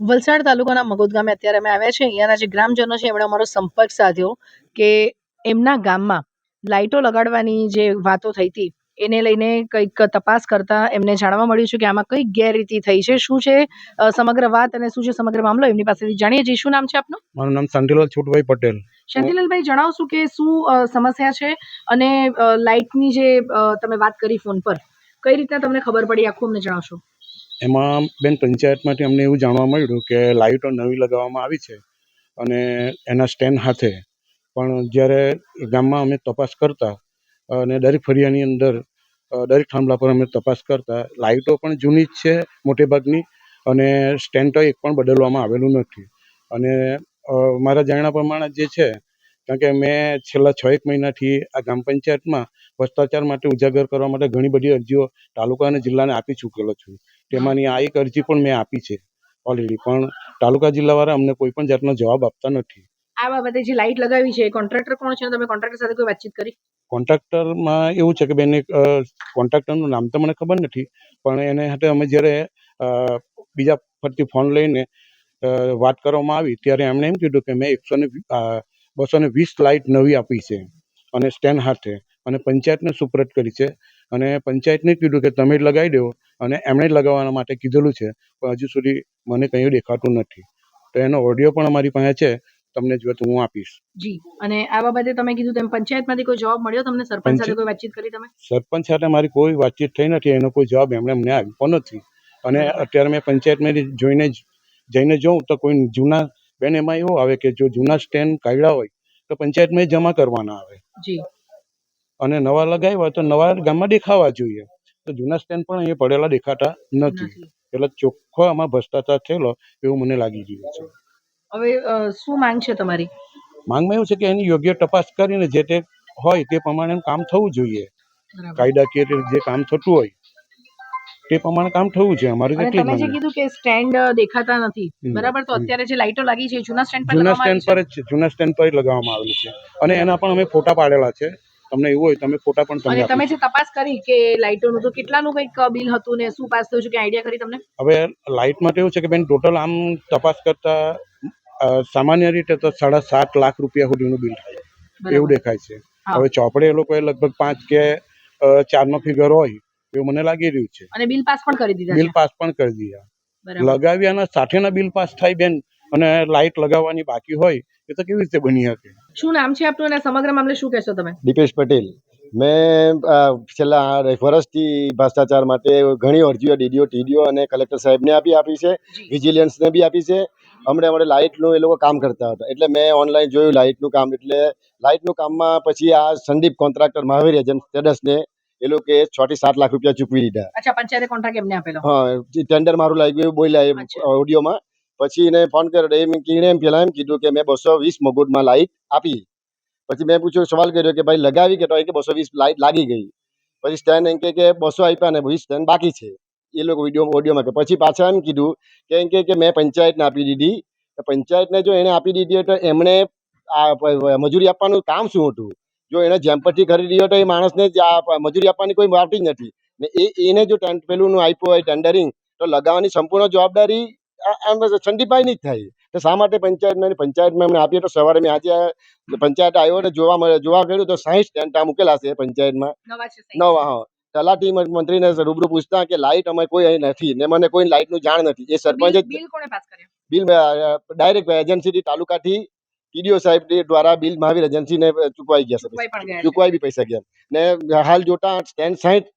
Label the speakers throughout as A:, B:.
A: વલસાડ તાલુકાના મગોદ ગામે અત્યારે અમે આવ્યા છે. અહીંયાના જે ગ્રામજનો છે એમણે અમારો સંપર્ક સાધ્યો કે એમના ગામમાં લાઇટો લગાડવાની જે વાતો થઈ હતી એને લઈને કંઈક તપાસ કરતા એમને જાણવા મળ્યું છે કે આમાં કઈ ગેરરીતિ થઈ છે, શું છે સમગ્ર વાત અને શું છે સમગ્ર મામલો, એમની પાસેથી જાણીએ છીએ. શું નામ છે આપનું?
B: મારું નામ શાંતિલાલ છોટભાઈ પટેલ.
A: શાંતિલાલભાઈ, જણાવશું કે શું સમસ્યા છે અને લાઇટની જે તમે વાત કરી ફોન પર, કઈ રીતના તમને ખબર પડી, આખું અમને જણાવશો.
B: એમાં બેન પંચાયતમાંથી અમને એવું જાણવા મળ્યું કે લાઇટો નવી લગાવવામાં આવી છે અને એના સ્ટેન્ડ હાથે, પણ જ્યારે ગામમાં અમે તપાસ કરતા અને દરેક ફળિયાની અંદર દરેક થાંભલા પર અમે તપાસ કરતા લાઇટો પણ જૂની જ છે મોટે ભાગની, અને સ્ટેન્ડ તો એક પણ બદલવામાં આવેલું નથી. અને મારા જાણ્યા પ્રમાણે જે છે, કારણ કે મેં છેલ્લા 6-1 મહિનાથી આ ગ્રામ પંચાયતમાં ભ્રષ્ટાચાર માટે ઉજાગર કરવા માટે ઘણી બધી અરજીઓ તાલુકા અને જિલ્લાને આપી ચૂકેલો છું. તેમાંની આ એક અરજી પણ મેં આપી છે ઓલરેડી, પણ તાલુકા જિલ્લાવાળા અમને કોઈ પણ જાતનો જવાબ આપતા નથી.
A: આ બાબતે જે લાઇટ લગાવી છે કોન્ટ્રાક્ટર કોણ છે? તમે કોન્ટ્રાક્ટર સાથે કોઈ વાતચીત કરી?
B: કોન્ટ્રાક્ટરમાં એવું છે કે બેન, કોન્ટ્રાક્ટરનું નામ તો મને ખબર નથી, પણ એને હાથે અમે જ્યારે બીજા પરથી ફોન લઈને વાત કરવામાં આવી ત્યારે એમણે એમ કીધું કે મેં 220 લાઇટ નવી આપી છે અને સ્ટેન્ડ હાથે, અને પંચાયતને સુપ્રત કરી છે, અને પંચાયતને કીધું કે તમે જ લગાવી દો, અને એમણે જ લગાવવાના માટે કીધેલું છે, પણ હજુ સુધી મને કંઈ દેખાતું નથી. તો એનો ઓડિયો પણ અમારી પાસે છે, તમને જોઈએ તો હું આપીશ.
A: જી. અને આ બાબતે તમે કીધું તેમ પંચાયતમાંથી કોઈ જવાબ મળ્યો તમને? સરપંચ સાથે કોઈ વાતચીત કરી તમે?
B: સરપંચ સાથે મારી કોઈ વાતચીત થઈ નથી, એનો કોઈ જવાબ એમણે અમને આપ્યો નથી. અને અત્યારે મેં પંચાયતમાં જઈને જોઉં તો કોઈ જૂના, બેન એમાં એવું આવે કે જો જૂના સ્ટેન્ડ કાઢ્યા હોય તો પંચાયતમાં જમા કરવાના આવે,
A: જી,
B: અને નવા લગાવ્યા હોય તો નવા ગામમાં દેખાવા જોઈએ. તો જૂના સ્ટેન્ડ પણ અહીંયા પડેલા દેખાતા નથી, એટલે ચોખ્ખો આમાં ભ્રષ્ટાચાર થયેલો એવું મને લાગી રહ્યું છે.
A: હવે શું માંગ છે તમારી?
B: માંગમાં એવું છે કે એની યોગ્ય તપાસ કરીને જે તે હોય તે પ્રમાણે કામ થવું જોઈએ. કાયદાકીય જે કામ થતું હોય તે પ્રમાણે કામ થવું છે અમારે.
A: તમે જે કીધું કે સ્ટેન્ડ દેખાતા નથી, બરાબર, તો અત્યારે જે લાઇટો લાગી છે જૂના સ્ટેન્ડ પર
B: જૂના સ્ટેન્ડ પર જ લગાવવામાં આવેલી છે, અને એના પણ અમે ફોટા પાડેલા છે. તમને એવું હોય તમે ફોટા પણ
A: અને તમે જે તપાસ કરી કે લાઇટોનું, તો કેટલાનું કંઈક બિલ હતું ને શું પાસ થયું છે, કે આઈડિયા કરી તમને?
B: હવે લાઇટ માટે એવું છે કે બેન, ટોટલ આમ તપાસ કરતા સામાન્ય રીતે તો 7.5 લાખ રૂપિયા સુધીનું બિલ થાય એવું દેખાય છે. હવે ચોપડે એ લોકોએ લગભગ 5 કે 4 ફિગર હોય એવું મને લાગી રહ્યું છે.
A: અને બિલ પાસ પણ કરી દીધા?
B: બિલ પાસ પણ કરી દીધા. લગાવ્યાના સાથેના બિલ પાસ થાય બેન, અને લાઇટ લગાવવાની બાકી હોય એ તો કેવી રીતે બની શકે?
A: શું નામ છે આપનું અને સમગ્ર મામલે શું કહેશો તમે?
C: દીપેશ પટેલ. મેં છેલ્લા વર્ષથી ભ્રષ્ટાચાર માટે ઘણી અરજીઓ ડીડીઓ, ટીડીઓ અને કલેક્ટર સાહેબને આપી છે, વિજિલન્સને બી આપી છે. હમણાં લાઇટનું એ લોકો કામ કરતા હતા, એટલે મેં ઓનલાઈન જોયું લાઇટનું કામ. એટલે લાઇટનું કામમાં પછી આ સંદીપ કોન્ટ્રાક્ટર મહાવીર એજન્સી એ લોકો 6 થી 7 લાખ રૂપિયા ચૂકવી દીધા.
A: અચ્છા, પંચાયતે કોન્ટ્રાક્ટ એમને આપેલો?
C: હા, ટેન્ડર મારું લાગ્યું એવું બોલ્યા ઓડિયોમાં. પછી એને ફોન કર્યો, એમ પેલા એમ કીધું કે મેં 220 મગોદમાં લાઇટ આપી. પછી મેં પૂછ્યો, સવાલ કર્યો કે ભાઈ લગાવી કે? તો કે 220 લાઇટ લાગી ગઈ. પછી સ્ટેન્ડ એમ કે 200 આપ્યા ને 20 સ્ટેન્ડ બાકી છે, એ લોકો ઓડિયોમાં. પછી પાછા એમ કીધું કે મેં પંચાયતને આપી દીધી. પંચાયતને જો એને આપી દીધી હોય તો એમણે આ મજૂરી આપવાનું કામ શું હતું? જો એને જેમ્પરથી ખરીદી હોય તો એ માણસને મજૂરી આપવાની કોઈ વાત જ નથી ને. એને જો પેલું આપ્યું હોય ટેન્ડરિંગ, તો લગાવવાની સંપૂર્ણ જવાબદારી સંદીપભાઈની જ થાય. તો શા માટે પંચાયતમાં એમને આપીએ? તો સવારે મેં આજે પંચાયત આવ્યો ને જોવા ગયું તો 60 સ્ટેન્ડ મૂકેલા છે પંચાયતમાં, નવા. હા, તલાટી મંત્રીને રૂબરૂ પૂછતા કે લાઇટ અમે કોઈ અહીં નથી ને મને કોઈ લાઇટનું જાણ નથી. એ સરપંચ
A: બિલ કોણે પાસ કર્યું?
C: બિલ ડાયરેક્ટ એજન્સીથી, તાલુકાથી ટીડીઓ સાહેબ દ્વારા બિલ મહાવીર એજન્સીને ચૂકવાઈ ગયા છે, ચૂકવાઈ બી પૈસા ગયા. ને હાલ જોતા સ્ટેન્ડ 60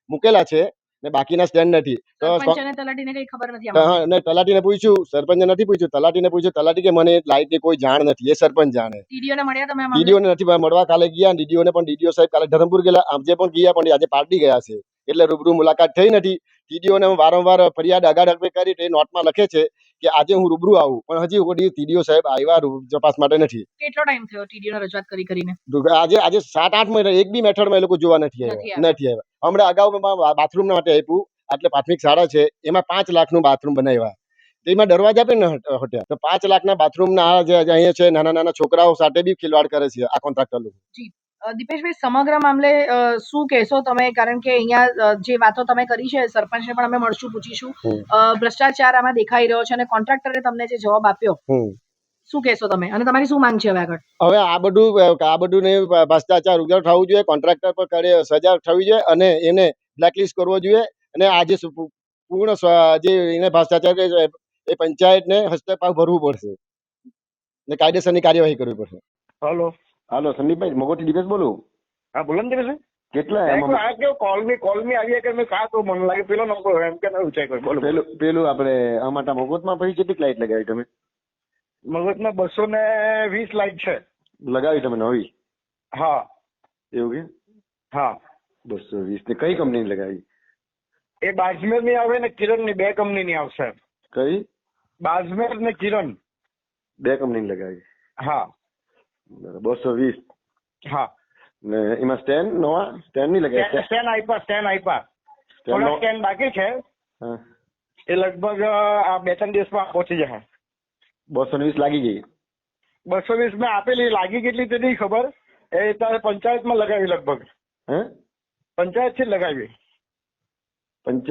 C: મૂકેલા છે ને બાકીના સ્ટેન્ડ નથી. તો
A: તલાટીને કઈ ખબર નથી?
C: હા, તલાટીને પૂછ્યું, સરપંચને નથી પૂછ્યું, તલાટીને પૂછ્યું. તલાટી કે મને લાઇટની કોઈ જાણ નથી, એ સરપંચ જાણે.
A: ટીડીઓને મળ્યા તમે?
C: ટીડીઓને નથી મળવા. કાલે ગયા ડીડીઓને, પણ ડીડીઓ સાહેબ કાલે ધરમપુર ગયેલા, આજે પણ ગયા, પણ આજે પાર્ટી ગયા છે એટલે રૂબરૂ મુલાકાત થઈ નથી. ટીડીઓને વારંવાર ફરિયાદ આગાડકવી કરી, એ નોટમાં લખે છે કે આજે હું રૂબરૂ આવું, પણ હજી સુધી ટીડીઓ સાહેબ આવ્યા તપાસ માટે નથી.
A: કેટલો ટાઈમ થયો ટીડીઓને રજૂઆત કરીને?
C: આજે 7-8 મહિના, એક બી મેથડમાં એ લોકો જોવા નથી આવ્યા. હમણાં અગાઉ બાથરૂમ માટે આપ્યું, એટલે પ્રાથમિક શાળા છે એમાં 5 લાખનું બાથરૂમ બનાવ્યા, એમાં દરવાજા પણ ન હટ્યા. તો 5 લાખના બાથરૂમના અહીંયા છે, નાના નાના છોકરાઓ સાથે બી ખિલવાડ કરે છે આ કોન્ટ્રાક્ટર લોકો.
A: દીપેશભાઈ, સમગ્ર મામલે શું કહેશો તમે? કારણ કે અહીંયા જે વાતો તમે કરી છે, સરપંચને પણ અમે મળશું, પૂછીશું. ભ્રષ્ટાચાર આમાં દેખાઈ રહ્યો છે અને કોન્ટ્રાક્ટરે તમને જે જવાબ આપ્યો, શું કહેશો તમે અને તમારી શું માંગ છે હવે આગળ?
C: હવે આ બધું ને ભ્રષ્ટાચાર ઉગ્ર થવું જોઈએ, કોન્ટ્રાક્ટર પર સજા થવી જોઈએ અને એને બ્લેકલિસ્ટ કરવો જોઈએ અને આજે પૂર્ણ જે એને ભ્રષ્ટાચાર કરે છે એ પંચાયતને હસ્તપાવ ભરવું પડશે ને કાયદેસરની કાર્યવાહી કરવી પડશે.
D: હાલો સંદીપભાઈ, મોગોથી દીપેશ બોલું.
E: હા બોલો ને દીપેશ.
D: કેટલા
E: આ કેવું કોલમી આવી કે મેં કાં તો મને લાગે પેલો નંબર એમ કે ઊંચાઈ કોઈ બોલો.
D: પેલું આપણે અમાટા મોગોતમાં પછી કેટલી લાઈટ લગાવી તમે?
E: મગજમાં 220 લાઈટ છે.
D: લગાવી તમે નવી?
E: હા.
D: એવું કે?
E: હા.
D: 220 ને કઈ કંપની લગાવી?
E: એ બાજમેર ની આવે ને કિરણ ની, બે કંપની ની આવશે.
D: કઈ?
E: બાજમેર ને કિરણ,
D: બે કંપની લગાવી.
E: હા.
D: 220.
E: હા.
D: ને એમાં સ્ટેન્ડ નવા સ્ટેન્ડ નહીં લગાવી?
E: સ્ટેન્ડ આપ્યા થોડા સ્ટેન્ડ બાકી છે.
D: હા.
E: એ લગભગ આ 2-3 દિવસમાં પહોંચી જશે.
D: 220 લાગી ગઈ?
E: 220 મેં આપેલી, લાગી કેટલી તે નહીં ખબર. એ તારે પંચાયતમાં લગાવી લગભગ.
D: હે?
E: પંચાયત થી લગાવી.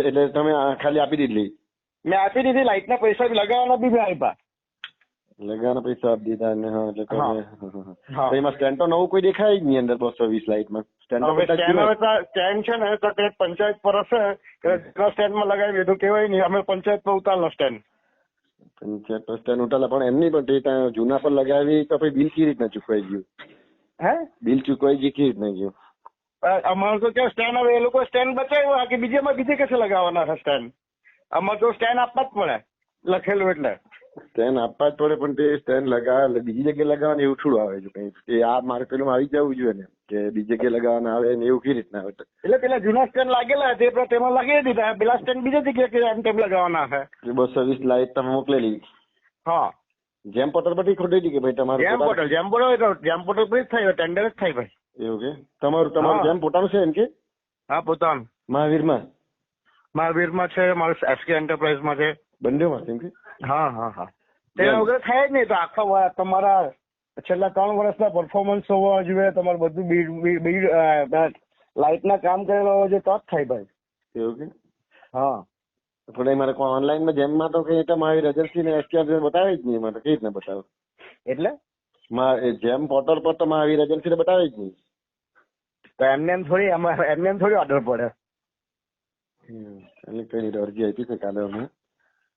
D: એટલે તમે ખાલી આપી દીધી?
E: મેં આપી દીધી, લાઈટના પૈસા લગાવવાના બી મેં આપ્યા.
D: લગાવવાના પૈસા આપી દીધા ને? હા. એટલે તમે
E: હા.
D: એમાં સ્ટેન્ડ તો નવું કોઈ દેખાય જ નહીં અંદર 220 લાઈટમાં. સ્ટેન્ડ
E: છે ને તો તે પંચાયત પર હશે, સ્ટેન્ડમાં લગાવી દીધું કહેવાય નહીં. અમે પંચાયત પર ઉતારનો સ્ટેન્ડ.
D: પંચાયત પર સ્ટેન્ડ ઉતારલા પણ એમની પણ તે ત્યાં જૂના પર લગાવી તો પછી બિલ કેવી રીતના ચૂકવાઈ ગયું?
E: હે?
D: બિલ ચૂકવાઈ ગયું કેવી રીતના ગયું?
E: અમારે તો ક્યાં સ્ટેન્ડ, હવે એ લોકો સ્ટેન્ડ બચાવ્યું કે બીજે કશે લગાવવાના છે સ્ટેન્ડ? અમારે તો સ્ટેન્ડ આપવા જ પડે, લખેલું એટલે.
D: સ્ટેન્ડ આપવા જ પડે, પણ તે સ્ટેન્ડ લગાવે બીજી જગ્યાએ લગાવવાનું એવું થોડું આવે છે કઈ? આ મારે પેલું આવી જવું જોઈએ ને કે બીજી જગ્યાએ લગાવવાના આવે ને એવું કેવી રીતના આવે?
E: એટલે પેલા જૂના સ્ટેન્ડ લાગેલા તે તેમાં લગાવી દીધા, પેલા સ્ટેન્ડ બીજી જગ્યાએ એમ તેમ લગાવવાના છે.
D: 220 લાઈટ તમે મોકલેલી?
E: હા.
D: જેમ પોર્ટલ પરથી ખોટી હતી કે ભાઈ તમારું?
E: જેમ પોર્ટલ પર જ થાય, ટેન્ડર જ થાય ભાઈ.
D: એવું કે? તમારું જેમ પોતાનું છે એમ કે?
E: હા, પોતાનું. મહાવીરમાં છે, મારું એસકે એન્ટરપ્રાઇઝમાં છે,
D: બંનેમાં એમ કે?
E: હા. તેના વગર થાય જ નહીં. તો આખા તમારા છેલ્લા 3 વર્ષના પરફોર્મન્સ હોવા જોઈએ, તમારું બધું લાઇટના કામ કરેલા હોવા જોઈએ તો જ થાય ભાઈ.
D: એવું કે?
E: હા.
D: પણ મારે ઓનલાઈનમાં જેમમાં તો કઈ મહાવીર એજન્સી ને એસકે બતાવે જ નહીં. એમાં તો કેવી રીતના બતાવે?
E: એટલે
D: જેમ પોર્ટલ પર તો મહાવીર એજન્સી ને બતાવે જ નહીં.
E: તો એમને થોડી ઓર્ડર પડે.
D: એટલે કઈ રીતે અરજી આપી છે કાલે અમે?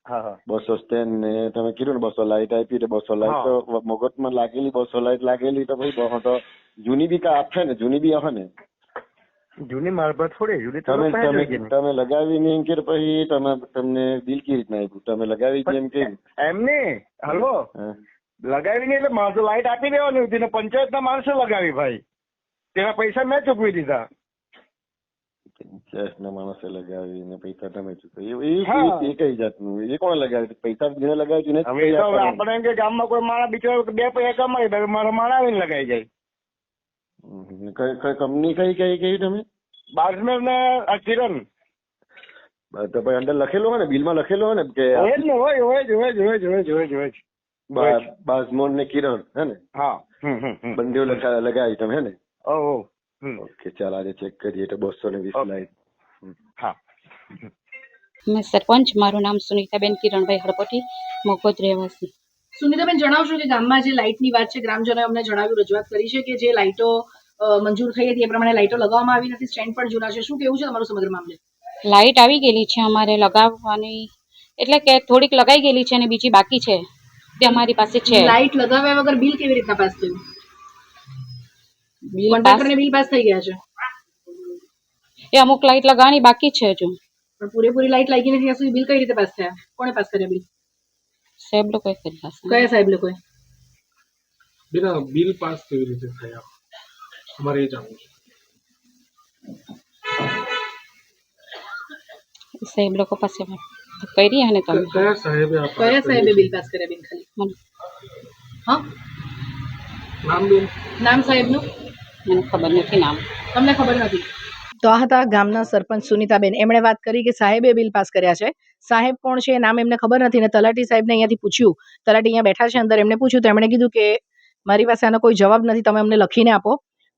E: હા.
D: 200 સ્ટેન્ડ ને તમે કીધું ને 200 લાઈટ આપી. 200 લાઈટ તો મગજમાં લાગેલી, 200 લાઈટ લાગેલી તો ભાઈ તો જૂની બી આપશે ને? જૂની બી આવે ને?
E: જૂની મારા પર થોડી જૂની
D: તમે લગાવી નહીં કે પછી તમને બિલ કેવી રીતના આપ્યું? તમે લગાવી એમ કે?
E: એમને હલો લગાવી નહીં એટલે માણસો લાઈટ આપી દેવાની હતી ને પંચાયતના માણસો લગાવી ભાઈ. તેના પૈસા મેં ચૂકવી દીધા.
D: પંચાયતના માણસે લગાવી ને પૈસા તમે ચૂકવી? એ કઈ જાતનું? એ કોણ લગાવી? પૈસા જેને લગાવી ને
E: આપણે એમ કે ગામમાં કોઈ માણસ બિચારો 2 પૈસા કમાય, મારો માણસ આવીને લગાવી જાય.
D: કંપની કઈ તમે?
E: બાજમેર ને કિરણ.
D: તો ભાઈ અંદર લખેલું હોય ને, બિલમાં લખેલું હોય ને કે
E: હોય.
D: બાજમોર ને કિરણ હે ને?
E: હા.
D: બંને લગાવી તમે હે ને?
E: ઓહો.
D: ઓકે, ચાલ આજે ચેક કરીએ તો 220 લાઈટ.
E: હા.
F: મેં સરપંચ, મારું નામ સુનીતાબેન કિરણભાઈ હળપતિ, મોકોદ રહેવાસી.
A: સુનીતાબેન, જણાવશો કે ગામમાં જે લાઇટની વાત છે, ગ્રામજનોએ અમને જણાવ્યું, રજૂઆત કરી છે કે જે લાઇટો મંજૂર થઈ હતી એ પ્રમાણે લાઇટો લગાવવામાં આવી નથી, સ્ટેન્ડ પણ જૂના છે. શું કેવું છે તમારું સમગ્ર મામલે?
F: લાઇટ આવી ગયેલી છે અમારે લગાવવાની, એટલે કે થોડીક લગાઈ ગયેલી છે અને બીજી બાકી છે તે અમારી પાસે છે.
A: લાઇટ લગાવ્યા વગર બિલ કેવી રીતના પાસ થયું? કોન્ટ્રાક્ટરને બિલ પાસ થઈ ગયા છે?
F: એ અમુક લાઇટ લગાવવાની બાકી છે હજુ.
A: પણ પૂરેપૂરી લાઇટ લાગી નથી ત્યાં સુધી બિલ કઈ રીતે પાસ થયા? કોણે પાસ કર્યા બિલ?
F: સાહેબ લોકોએ કરી હશે.
A: કયા સાહેબ લોકોએ?
G: બેટા બિલ પાસ કેવી રીતે થયા અમારે એ જાણવું છે.
F: સાહેબ લોકો પાસે કરી અને તમે
G: કયા સાહેબે
A: બિલ પાસ કર્યા બેન? ખાલી હા નામ સાહેબનું
F: મને ખબર નથી નામ.
A: તમને ખબર નથી? તો આ હતા ગામના સરપંચ સુનીતાબેન. એમણે વાત કરી કે સાહેબે બિલ પાસ કર્યા છે. સાહેબ કોણ છે એ નામ એમને ખબર નથી ને તલાટી સાહેબને અહીંયાથી પૂછ્યું. તલાટી અહીંયા બેઠા છે અંદર, એમને પૂછ્યું તો એમણે કીધું કે મારી પાસે આનો કોઈ જવાબ નથી, તમે અમને લખીને આપો.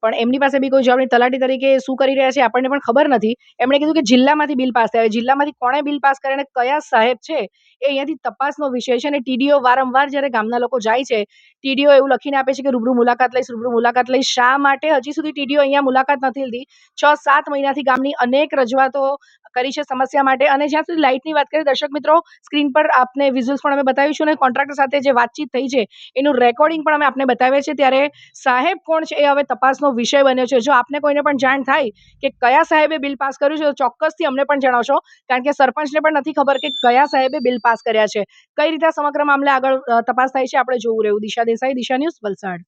A: પણ એમની પાસે બી કોઈ જવાબ નહીં. તલાટી તરીકે શું કરી રહ્યા છે આપણને પણ ખબર નથી. એમણે કીધું કે જિલ્લામાંથી બિલ પાસ થયા. જિલ્લામાંથી કોણે બિલ પાસ કર્યા અને કયા સાહેબ છે એ અહીંયાથી તપાસનો વિષય છે. અને ટીડીઓ વારંવાર જ્યારે ગામના લોકો જાય છે, ટીડીઓ એવું લખીને આપે છે કે રૂબરૂ મુલાકાત લઈશ, રૂબરૂ મુલાકાત લઈશ. શા માટે હજી સુધી ટીડીઓ અહીંયા મુલાકાત નથી લીધી? 6-7 મહિનાથી ગામની અનેક રજૂઆતો કરી છે સમસ્યા માટે. અને જ્યાં સુધી લાઇટની વાત કરીએ, દર્શક મિત્રો, સ્ક્રીન પર આપને વિઝ્યુઅલ્સ પણ અમે બતાવીશું અને કોન્ટ્રાક્ટર સાથે જે વાતચીત થઈ છે એનું રેકોર્ડિંગ પણ અમે આપને બતાવીએ છીએ. ત્યારે સાહેબ કોણ છે એ હવે તપાસનો વિષય બન્યો છે. જો આપને કોઈને પણ જાણ થાય કે કયા સાહેબે બિલ પાસ કર્યું છે તો ચોક્કસથી અમને પણ જણાવશો, કારણ કે સરપંચને પણ નથી ખબર કે કયા સાહેબે બિલ પાસ કર્યા છે. કઈ રીતે સમગ્ર મામલે આગળ તપાસ થાય છે આપણે જોવું રહ્યું. દિશા દેસાઈ, દિશા ન્યૂઝ, વલસાડ.